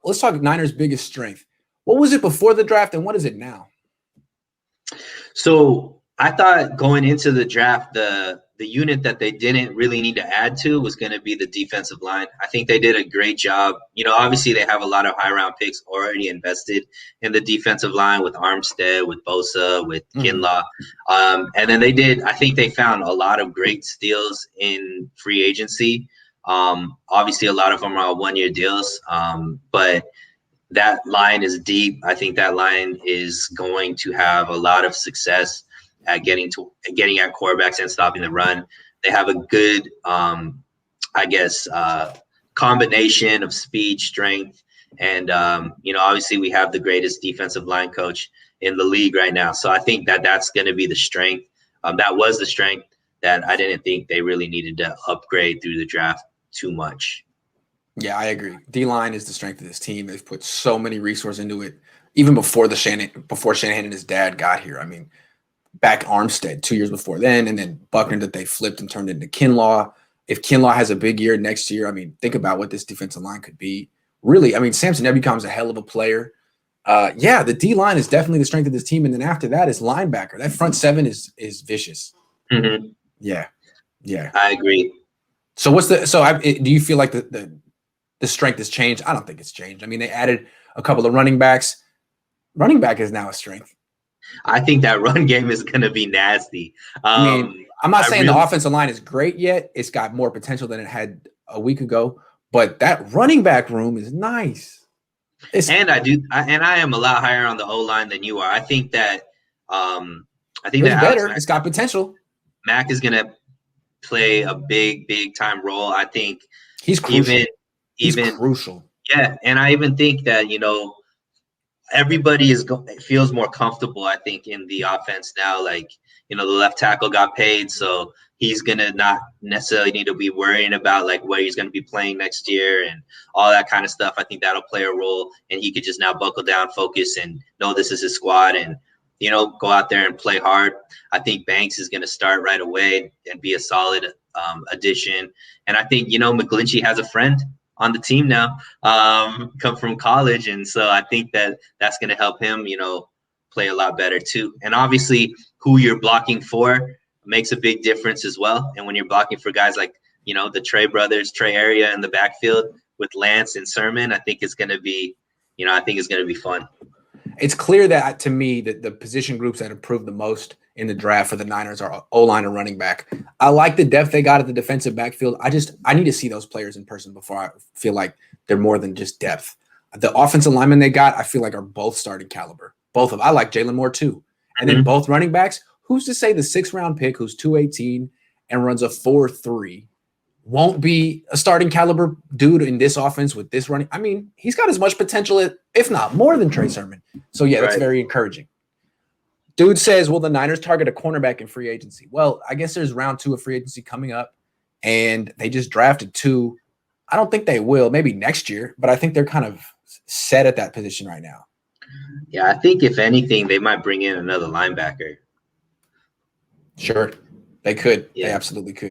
let's talk Niners' biggest strength. What was it before the draft, and what is it now? So I thought going into the draft, the unit that they didn't really need to add to was going to be the defensive line. I think they did a great job. Obviously they have a lot of high round picks already invested in the defensive line with Armstead, with Bosa, with Kinlaw. And then I think they found a lot of great steals in free agency. Obviously a lot of them are 1-year deals. But that line is deep. I think that line is going to have a lot of success at getting at quarterbacks and stopping the run. They have a good, combination of speed, strength, and obviously we have the greatest defensive line coach in the league right now. So I think that's going to be the strength. That was the strength that I didn't think they really needed to upgrade through the draft too much. Yeah, I agree. D-line is the strength of this team. They've put so many resources into it, even before Shanahan and his dad got here. I mean, back Armstead 2 years before then, and then Buckner that they flipped and turned into Kinlaw. If Kinlaw has a big year next year, I mean, think about what this defensive line could be. Really, I mean, Samson becomes a hell of a player. The D-line is definitely the strength of this team, and then after that is linebacker. That front seven is vicious. Mm-hmm. Yeah, I agree. So do you feel like the strength has changed? I don't think it's changed. I mean, they added a couple of running backs. Running back is now a strength. I think that run game is going to be nasty. I mean, I'm not saying the offensive line is great yet. It's got more potential than it had a week ago, but that running back room is nice. I am a lot higher on the O-line than you are. I think that that better. It's got potential. Mac is going to play a big time role. I think he's crucial. He's crucial. Yeah, and I even think that everybody feels more comfortable. I think in the offense now, like the left tackle got paid, so he's gonna not necessarily need to be worrying about like where he's gonna be playing next year and all that kind of stuff. I think that'll play a role, and he could just now buckle down, focus, and know this is his squad, and go out there and play hard. I think Banks is gonna start right away and be a solid addition, and I think McGlinchey has a friend on the team now, come from college. And so I think that's going to help him, play a lot better too. And obviously who you're blocking for makes a big difference as well. And when you're blocking for guys like, the Trey brothers, Trey Area in the backfield with Lance and Sermon, I think it's going to be, fun. It's clear that to me that the position groups that improved the most in the draft for the Niners are O-line and running back. I like the depth they got at the defensive backfield. I need to see those players in person before I feel like they're more than just depth. The offensive linemen they got, I feel like are both starting caliber. Both of them. I like Jalen Moore too. And then both running backs, who's to say the 6th-round pick who's 218 and runs a 4.3 won't be a starting caliber dude in this offense with this running? I mean, he's got as much potential, if not more, than Trey Sermon. So, yeah, that's very encouraging. Dude says, will the Niners target a cornerback in free agency? Well, I guess there's round 2 of free agency coming up, and they just drafted 2. I don't think they will, maybe next year, but I think they're kind of set at that position right now. Yeah, I think if anything, they might bring in another linebacker. Sure, they could. Yeah. They absolutely could.